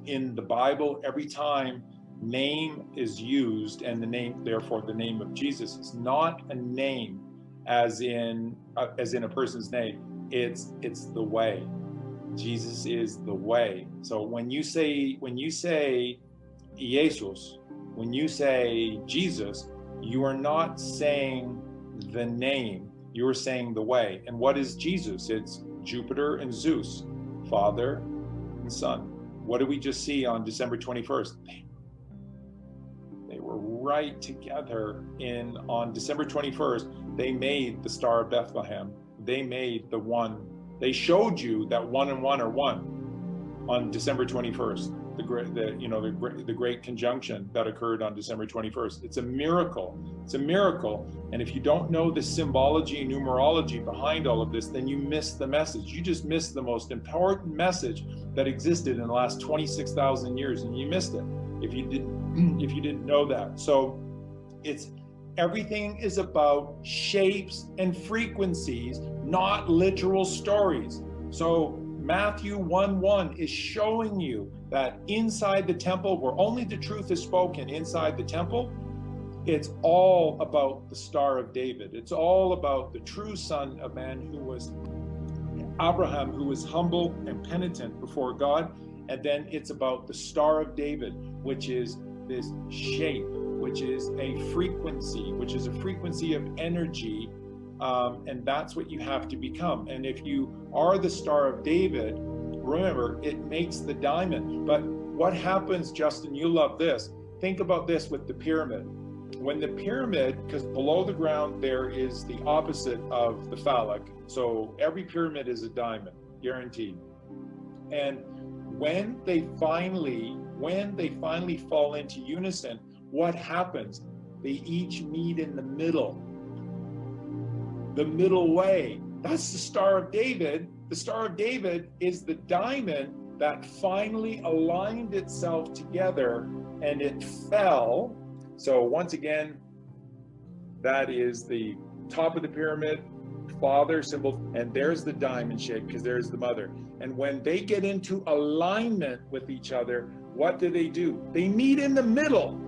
in the Bible, every time name is used, and the name, therefore the name of Jesus, is not a name as in a person's name. It's the way. Jesus is the way. So when you say Jesus, when you say Jesus, you are not saying the name, you are saying the way. And what is Jesus? It's Jupiter and Zeus, Father and Son. What did we just see on December 21st? They were right together on December 21st. They made the Star of Bethlehem. They made the one. They showed you that 1 and 1 are 1 on December 21st. The great conjunction that occurred on December 21st. It's a miracle. It's a miracle. And if you don't know the symbology and numerology behind all of this, then you miss the message. You just missed the most important message that existed in the last 26,000 years, and you missed it if you didn't know that. So everything is about shapes and frequencies, not literal stories. So Matthew 1:1 is showing you that inside the temple, where only the truth is spoken inside the temple, it's all about the Star of David. It's all about the true Son of Man, who was Abraham, who was humble and penitent before God. And then it's about the Star of David, which is this shape, which is a frequency of energy. And that's what you have to become. And if you are the Star of David, remember, it makes the diamond. But what happens, Justin, you love this. Think about this with the pyramid. When the pyramid, because below the ground there is the opposite of the phallic. So every pyramid is a diamond, guaranteed. And when they finally fall into unison, what happens? They each meet in the middle way. That's the Star of David. The Star of David is the diamond that finally aligned itself together and it fell. So once again, that is the top of the pyramid, Father symbol, and there's the diamond shape because there's the mother. And when they get into alignment with each other, what do? They meet in the middle.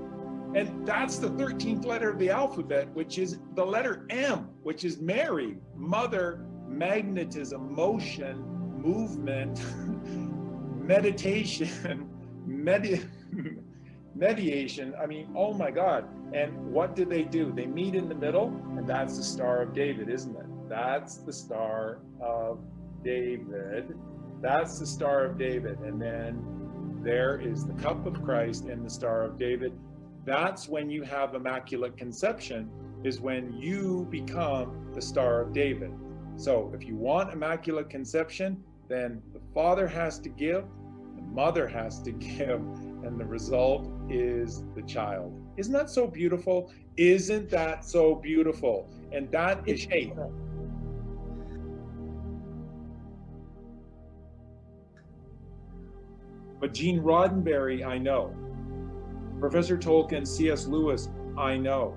And that's the 13th letter of the alphabet, which is the letter M, which is Mary, mother, magnetism, motion, movement, meditation, mediation. I mean, oh my God. And what do? They meet in the middle, and that's the Star of David, isn't it? That's the Star of David. That's the Star of David. And then there is the cup of Christ and the Star of David. That's when you have Immaculate Conception, is when you become the Star of David. So if you want Immaculate Conception, then the Father has to give, the Mother has to give, and the result is the child. Isn't that so beautiful? Isn't that so beautiful? And that is shape. But Gene Roddenberry, I know. Professor Tolkien, C.S. Lewis, I know.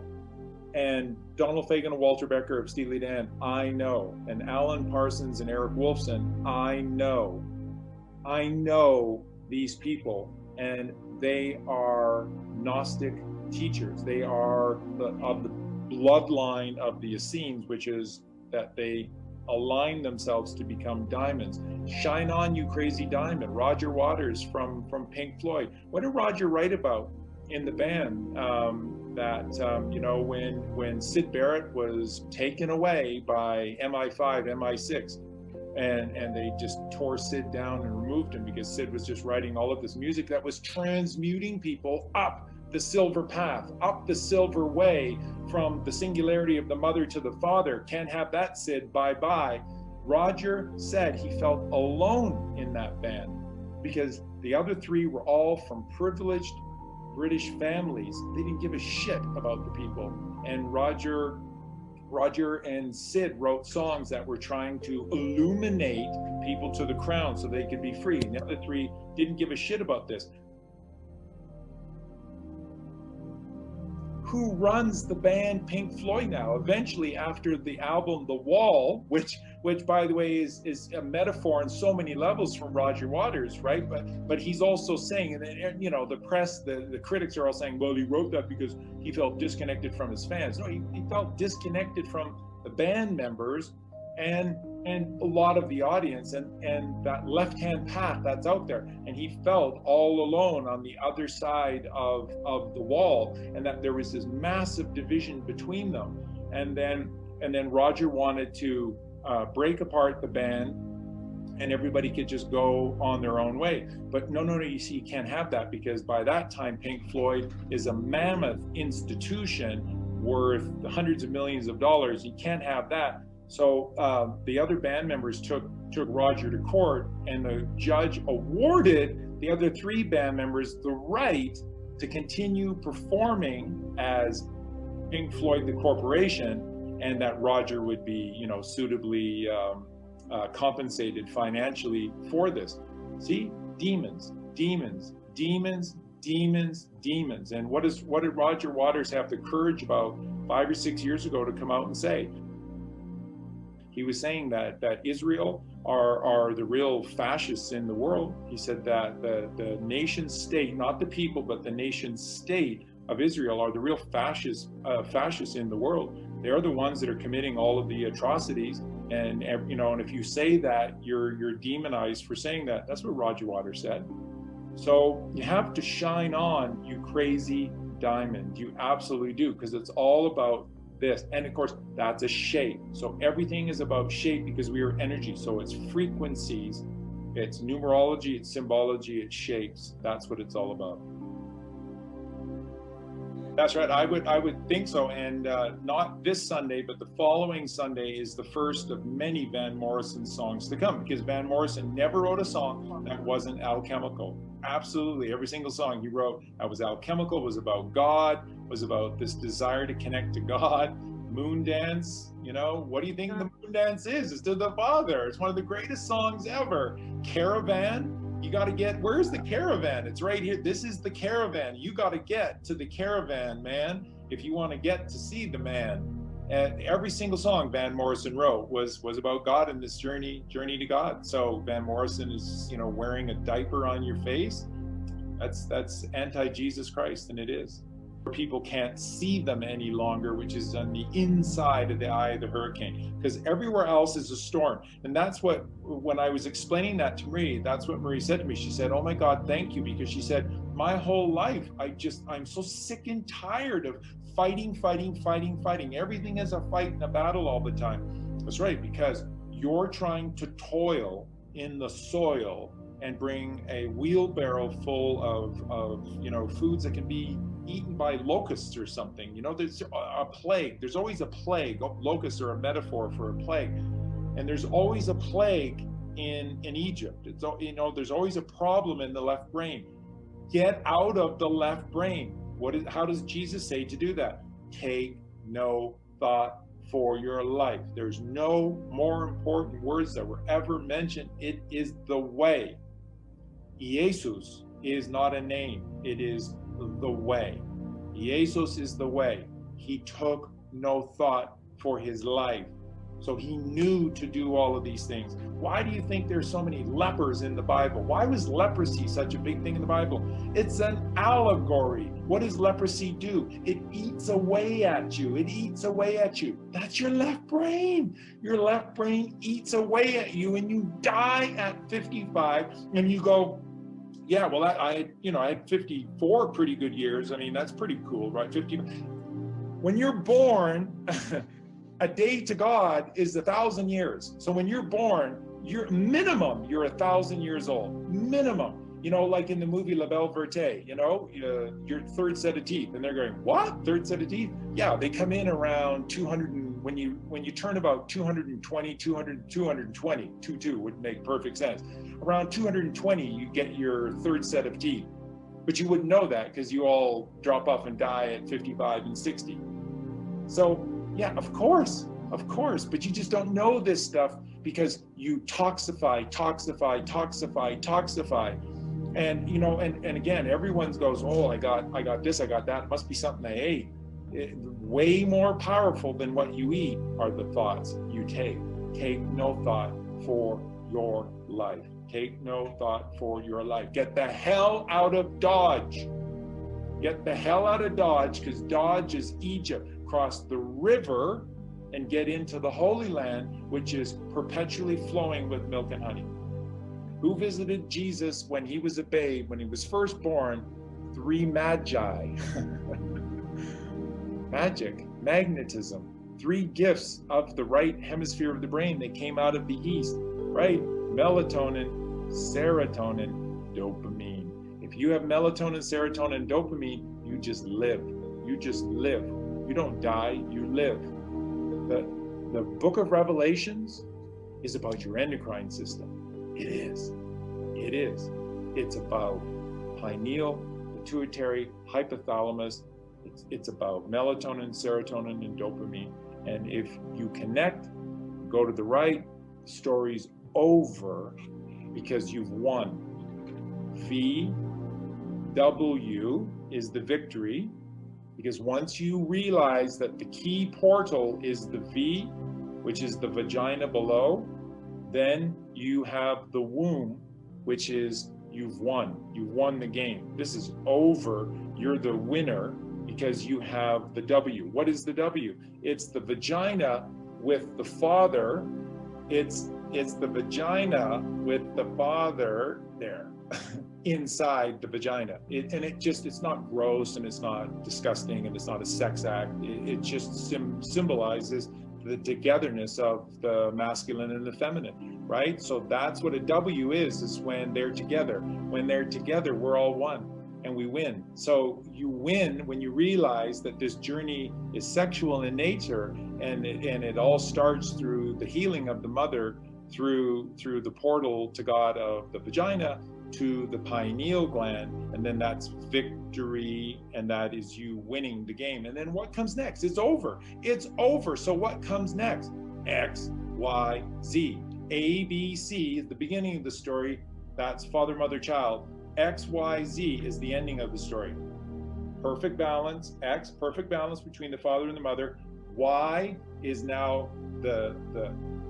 And Donald Fagen and Walter Becker of Steely Dan, I know. And Alan Parsons and Eric Wolfson, I know. I know these people, and they are Gnostic teachers. They are of the bloodline of the Essenes, which is that they align themselves to become diamonds. Shine on, you crazy diamond. Roger Waters from Pink Floyd. What did Roger write about in the band? When Syd Barrett was taken away by MI5, MI6, and they just tore Syd down and removed him because Syd was just writing all of this music that was transmuting people up the silver path, up the silver way, from the singularity of the mother to the father. Can't have that, Syd, bye-bye. Roger said he felt alone in that band because the other three were all from privileged British families. They didn't give a shit about the people. And Roger and Syd wrote songs that were trying to illuminate people to the crown so they could be free. And the other three didn't give a shit about this. who runs the band Pink Floyd now. Eventually, after the album The Wall, which by the way is a metaphor on so many levels from Roger Waters, right? But he's also saying, and you know, the press, the critics are all saying, well, he wrote that because he felt disconnected from his fans. No, he felt disconnected from the band members and a lot of the audience and that left-hand path that's out there. And he felt all alone on the other side of the wall, and that there was this massive division between them. And then Roger wanted to break apart the band, and everybody could just go on their own way. But no, you see, you can't have that, because by that time, Pink Floyd is a mammoth institution worth hundreds of millions of dollars. You can't have that. So the other band members took Roger to court, and the judge awarded the other 3 band members the right to continue performing as Pink Floyd the corporation, and that Roger would be, you know, suitably compensated financially for this. See, demons. And what did Roger Waters have the courage about 5 or 6 years ago to come out and say? He was saying that Israel are the real fascists in the world. He said that the nation state, not the people, but the nation state of Israel are the real fascists in the world. They're the ones that are committing all of the atrocities. And you know, and if you say that, you're demonized for saying that. That's what Roger Waters said. So you have to shine on, you crazy diamond. You absolutely do, because it's all about this. And of course, that's a shape. So everything is about shape, because we are energy. So it's frequencies, it's numerology, it's symbology, it's shapes. That's what it's all about. That's right. I would think so. And not this Sunday, but the following Sunday is the first of many Van Morrison songs to come, because Van Morrison never wrote a song that wasn't alchemical. Absolutely. Every single song he wrote that was alchemical, was about God, was about this desire to connect to God. Moon Dance, you know, what do you think the Moon Dance is? It's to the Father. It's one of the greatest songs ever. Caravan. You got to get, where's the caravan? It's right here. This is the caravan. You got to get to the caravan, man, if you want to get to see the man. And every single song Van Morrison wrote was about God and this journey to God. So Van Morrison is, you know, wearing a diaper on your face. That's anti-Jesus Christ, and it is. People can't see them any longer, which is on the inside of the eye of the hurricane, because everywhere else is a storm. And that's what, when I was explaining that to Marie, that's what Marie said to me. She said, oh my God, thank you, because she said, my whole life, I'm so sick and tired of fighting. Everything is a fight and a battle all the time. That's right, because you're trying to toil in the soil and bring a wheelbarrow full of you know, foods that can be eaten by locusts or something. You know, there's a plague. There's always a plague. Locusts are a metaphor for a plague. And there's always a plague in Egypt. It's, you know, there's always a problem in the left brain. Get out of the left brain. How does Jesus say to do that? Take no thought for your life. There's no more important words that were ever mentioned. It is the way. Jesus is not a name. It is the way. Jesus is the way. He took no thought for his life. So he knew to do all of these things. Why do you think there's so many lepers in the Bible? Why was leprosy such a big thing in the Bible? It's an allegory. What does leprosy do? It eats away at you. It eats away at you. That's your left brain. Your left brain eats away at you, and you die at 55, and you go, yeah, well, I had 54 pretty good years. I mean, that's pretty cool, right? 50. When you're born, a day to God is 1,000 years. So when you're born, you're 1,000 years old, minimum. You know, like in the movie La Belle Verte, you know, your third set of teeth, and they're going, what? Third set of teeth? Yeah, they come in around 200, and when you turn about 220, 220, 22 would make perfect sense. Around 220, you get your third set of teeth. But you wouldn't know that because you all drop off and die at 55 and 60. So yeah, of course, but you just don't know this stuff because you toxify. And you know, and again, everyone goes, oh, I got this, I got that. It must be something I ate. Way more powerful than what you eat are the thoughts you take. Take no thought for your life. Take no thought for your life. Get the hell out of Dodge. Get the hell out of Dodge, because Dodge is Egypt. Cross the river and get into the Holy Land, which is perpetually flowing with milk and honey. Who visited Jesus when he was a babe, when he was first born? 3 magi. Magic, magnetism, 3 gifts of the right hemisphere of the brain. They came out of the east, right? Melatonin, serotonin, dopamine. If you have melatonin, serotonin, dopamine, you just live. You just live. You don't die, you live. The book of Revelations is about your endocrine system. It is. It is. It's about pineal, pituitary, hypothalamus. It's about melatonin, serotonin, and dopamine. And if you connect, go to the right, story's over, because you've won. VW is the victory, because once you realize that the key portal is the V, which is the vagina below, then you have the womb, which is you've won. You've won the game. This is over. You're the winner, because you have the W. What is the W? It's the vagina with the father. It's the vagina with the father there inside the vagina. It's not gross, and it's not disgusting, and it's not a sex act. It just symbolizes the togetherness of the masculine and the feminine, right? So that's what a W is when they're together. When they're together, we're all one, and we win. So you win when you realize that this journey is sexual in nature, and it all starts through the healing of the mother, through the portal to God of the vagina to the pineal gland, and then that's victory, and that is you winning the game. And then what comes next? It's over. It's over. So what comes next? X, Y, Z. A, B, C is the beginning of the story. That's father, mother, child. X, Y, Z is the ending of the story. Perfect balance. X, perfect balance between the father and the mother. Y is now the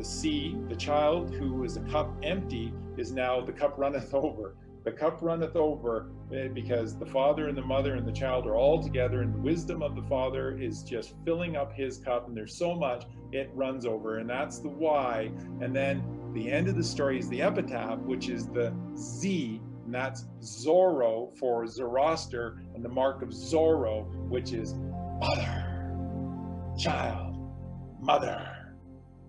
C, the child who is a cup empty, is now the cup runneth over. The cup runneth over because the father and the mother and the child are all together, and the wisdom of the father is just filling up his cup, and there's so much it runs over, and that's the Y. And then the end of the story is the epitaph, which is the Z, and that's Zorro for Zoroaster, and the mark of Zorro, which is mother, child, mother,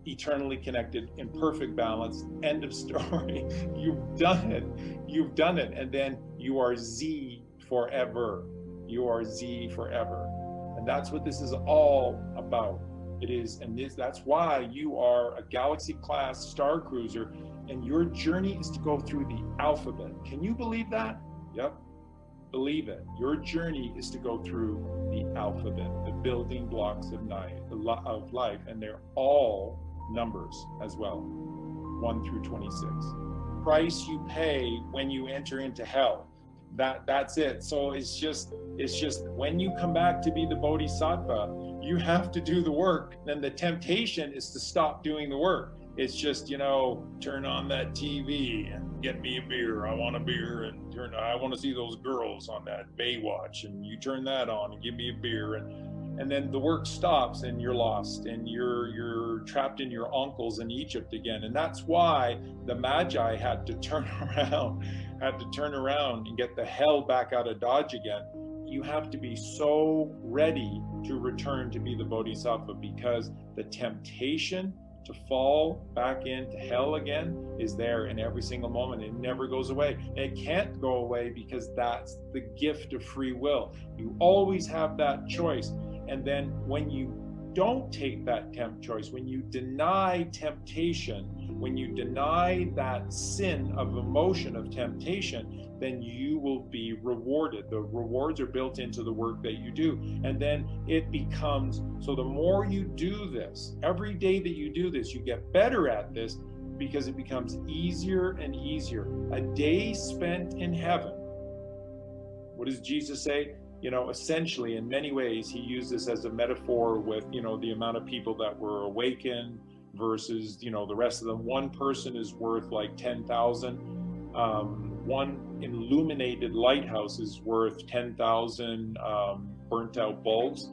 eternally connected in perfect balance. End of story. You've done it. You've done it. And then you are Z forever. You are Z forever. And that's what this is all about. It is, and that's why you are a galaxy class star cruiser, and your journey is to go through the alphabet. Can you believe that? Yep. Believe it. Your journey is to go through the alphabet, the building blocks of life, and they're all numbers as well, 1 through 26. Price you pay when you enter into hell. That's it. So it's just when you come back to be the bodhisattva, you have to do the work. Then the temptation is to stop doing the work. It's just, turn on that TV and get me a beer. I want a beer, and I want to see those girls on that Baywatch, and you turn that on and give me a beer, and then the work stops, and you're lost, and you're trapped in your uncles in Egypt again. And that's why the Magi had to turn around and get the hell back out of Dodge again. You have to be so ready to return to be the bodhisattva, because the temptation to fall back into hell again is there in every single moment. It never goes away. It can't go away, because that's the gift of free will. You always have that choice. And then when you don't take that choice, when you deny temptation, when you deny that sin of emotion of temptation, then you will be rewarded. The rewards are built into the work that you do. And then it becomes, so the more you do this, every day that you do this, you get better at this, because it becomes easier and easier. A day spent in heaven. What does Jesus say? essentially in many ways, he used this as a metaphor with, the amount of people that were awakened versus, the rest of them. One person is worth like 10,000. One illuminated lighthouse is worth 10,000 burnt out bulbs.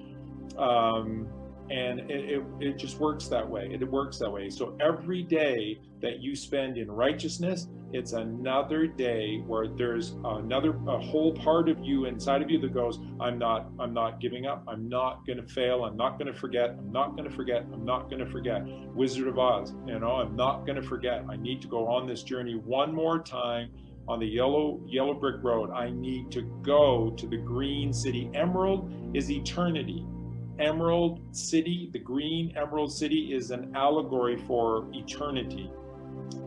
And it just works that way. It works that way. So every day that you spend in righteousness, it's another day where there's a whole part of you inside of you that goes, I'm not giving up. I'm not going to fail. I'm not going to forget. I'm not going to forget. I'm not going to forget. Wizard of Oz, I'm not going to forget. I need to go on this journey one more time on the yellow brick road. I need to go to the green city. Emerald is eternity. Emerald City, the green Emerald City, is an allegory for eternity.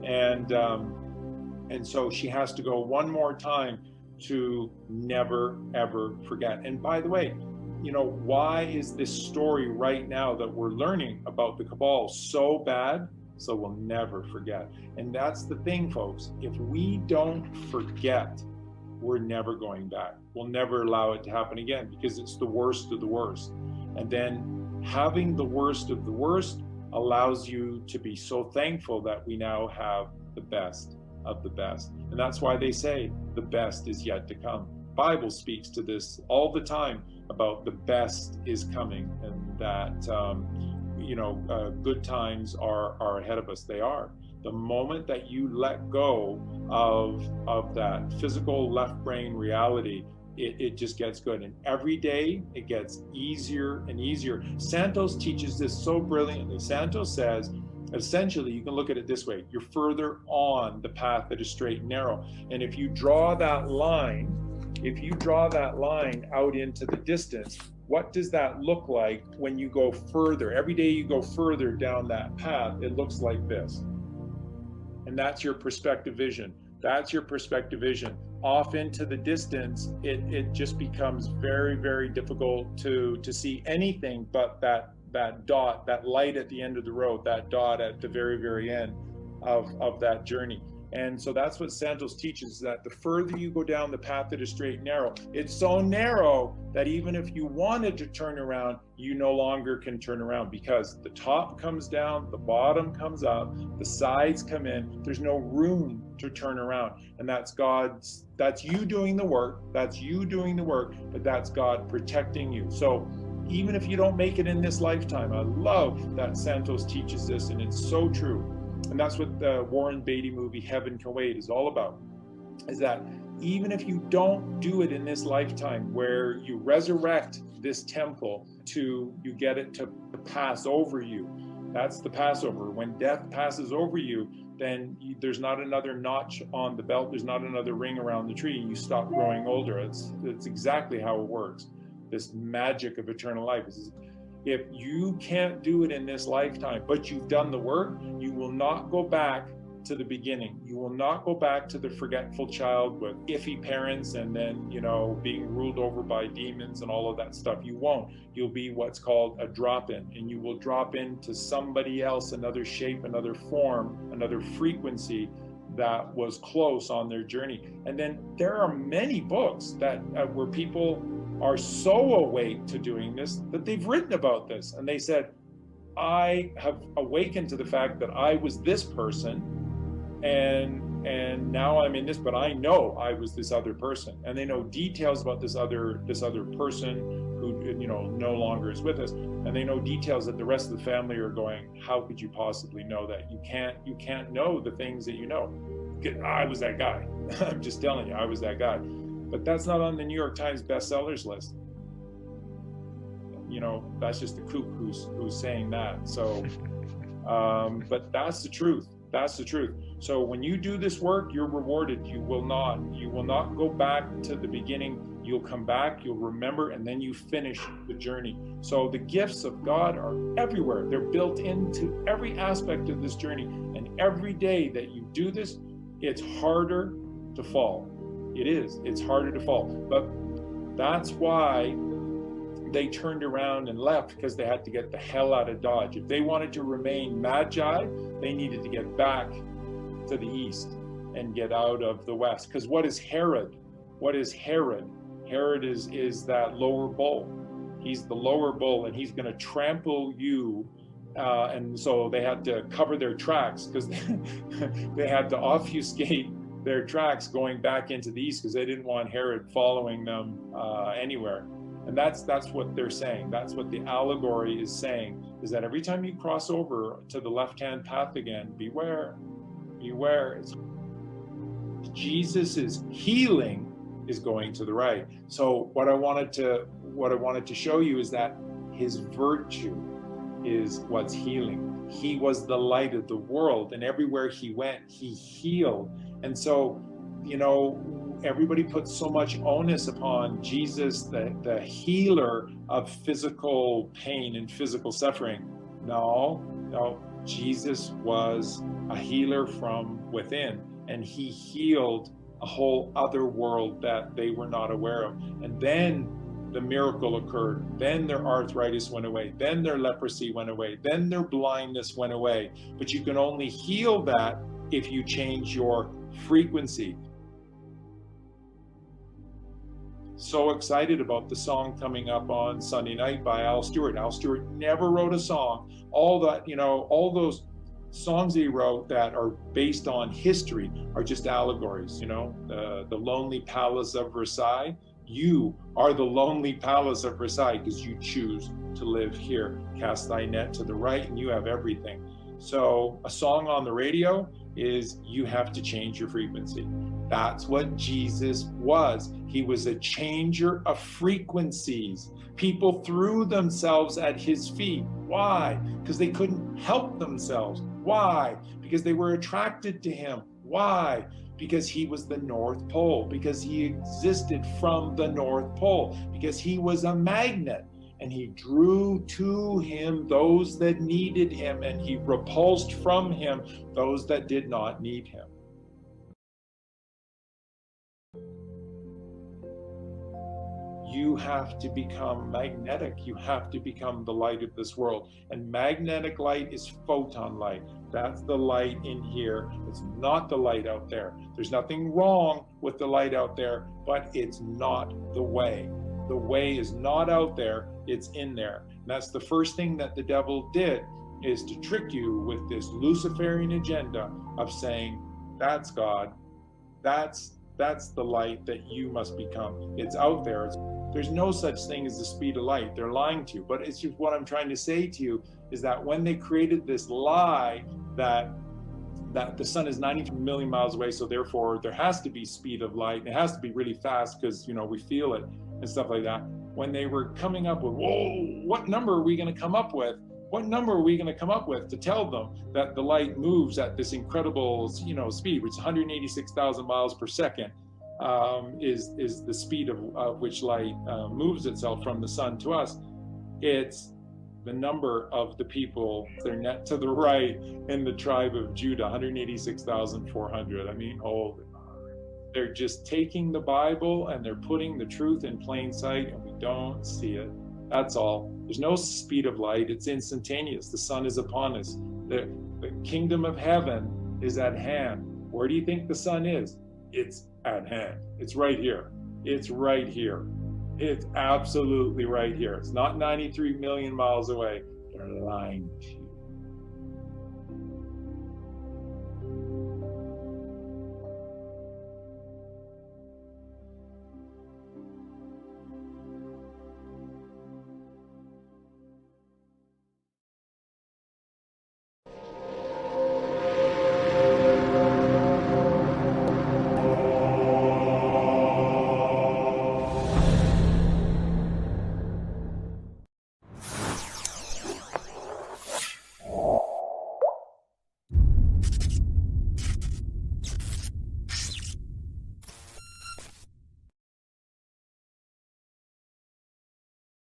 And so she has to go one more time to never, ever forget. And by the way, why is this story right now that we're learning about the Cabal so bad? So we'll never forget. And that's the thing, folks. If we don't forget, we're never going back. We'll never allow it to happen again, because it's the worst of the worst. And then having the worst of the worst allows you to be so thankful that we now have the best of the best. And that's why they say the best is yet to come. Bible speaks to this all the time about the best is coming, and that good times are ahead of us. They are. The moment that you let go of that physical left brain reality, it just gets good. And every day it gets easier and easier. Santos teaches this so brilliantly. Santos says, essentially, you can look at it this way: you're further on the path that is straight and narrow. And if you draw that line out into the distance, what does that look like when you go further? Every day you go further down that path, it looks like this. And that's your perspective vision. That's your perspective vision. Off into the distance, it just becomes very, very difficult to see anything but that dot, that light at the end of the road, that dot at the very, very end of that journey. And so that's what Santos teaches, that the further you go down the path that is straight and narrow, it's so narrow that even if you wanted to turn around, you no longer can turn around, because the top comes down, the bottom comes up, the sides come in, there's no room to turn around. And that's you doing the work, but that's God protecting you. So even if you don't make it in this lifetime, I love that Santos teaches this, and it's so true. And that's what the Warren Beatty movie Heaven Can Wait is all about, is that even if you don't do it in this lifetime, where you resurrect this temple you get it to pass over you. That's the Passover. When death passes over you, then there's not another notch on the belt, there's not another ring around the tree, you stop growing older. It's exactly how it works. This magic of eternal life is, if you can't do it in this lifetime, but you've done the work, you will not go back to the beginning. You will not go back to the forgetful child with iffy parents and then, being ruled over by demons and all of that stuff. You won't. You'll be what's called a drop-in, and you will drop into somebody else, another shape, another form, another frequency that was close on their journey. And then there are many books that where people are so awake to doing this that they've written about this, and they said, I have awakened to the fact that I was this person, and now I'm in this, but I know I was this other person, and they know details about this other person who no longer is with us, and they know details that the rest of the family are going, how could you possibly know that? You can't know the things that you know. I was that guy. I'm just telling you, I was that guy. But that's not on the New York Times bestsellers list. That's just the kook who's saying that. So, but that's the truth. That's the truth. So when you do this work, you're rewarded. You will not go back to the beginning. You'll come back, you'll remember, and then you finish the journey. So the gifts of God are everywhere. They're built into every aspect of this journey. And every day that you do this, it's harder to fall. It is. It's harder to fall. But that's why they turned around and left, because they had to get the hell out of Dodge. If they wanted to remain magi, they needed to get back to the east and get out of the west. Because what is Herod? What is Herod? Herod is that lower bull. He's the lower bull, and he's going to trample you. And so they had to cover their tracks, because they had to obfuscate their tracks going back into the east, because they didn't want Herod following them anywhere. And that's what they're saying. That's what the allegory is saying, is that every time you cross over to the left-hand path again, beware, beware. Jesus' healing is going to the right. So what I wanted to show you is that his virtue is what's healing. He was the light of the world, and everywhere he went, he healed. And so, you know, everybody puts so much onus upon Jesus, the healer of physical pain and physical suffering. No, Jesus was a healer from within, and he healed a whole other world that they were not aware of. And then the miracle occurred. Then their arthritis went away. Then their leprosy went away. Then their blindness went away. But you can only heal that if you change your frequency. So excited about the song coming up on Sunday night by Al Stewart. Al Stewart never wrote a song. All those songs he wrote that are based on history are just allegories. The lonely palace of Versailles. You are the lonely palace of Versailles because you choose to live here. Cast thy net to the right and you have everything. So a song on the radio is you have to change your frequency. That's what Jesus was. He was a changer of frequencies. People threw themselves at his feet. Why? Because they couldn't help themselves. Why? Because they were attracted to him. Why? Because he was the North Pole, because he existed from the North Pole, because he was a magnet, and he drew to him those that needed him, and he repulsed from him those that did not need him. You have to become magnetic. You have to become the light of this world. And magnetic light is photon light. That's the light in here. It's not the light out there. There's nothing wrong with the light out there, but it's not the way. The way is not out there, it's in there. And that's the first thing that the devil did, is to trick you with this Luciferian agenda of saying, that's God, that's the light that you must become. It's out there. There's no such thing as the speed of light. They're lying to you. But it's just what I'm trying to say to you is that when they created this lie that the sun is 90 million miles away, so therefore there has to be speed of light, and it has to be really fast because, we feel it and stuff like that. When they were coming up with, what number are we going to come up with? What number are we going to come up with to tell them that the light moves at this incredible, speed, which is 186,000 miles per second, is the speed of which light moves itself from the sun to us. It's the number of the people, their net to the right in the tribe of Judah, 186,400. I mean, they're just taking the Bible and they're putting the truth in plain sight, and we don't see it. That's all. There's no speed of light. It's instantaneous. The sun is upon us. The kingdom of heaven is at hand. Where do you think the sun is? It's at hand. It's right here. It's right here. It's absolutely right here. It's not 93 million miles away. They're lying to you.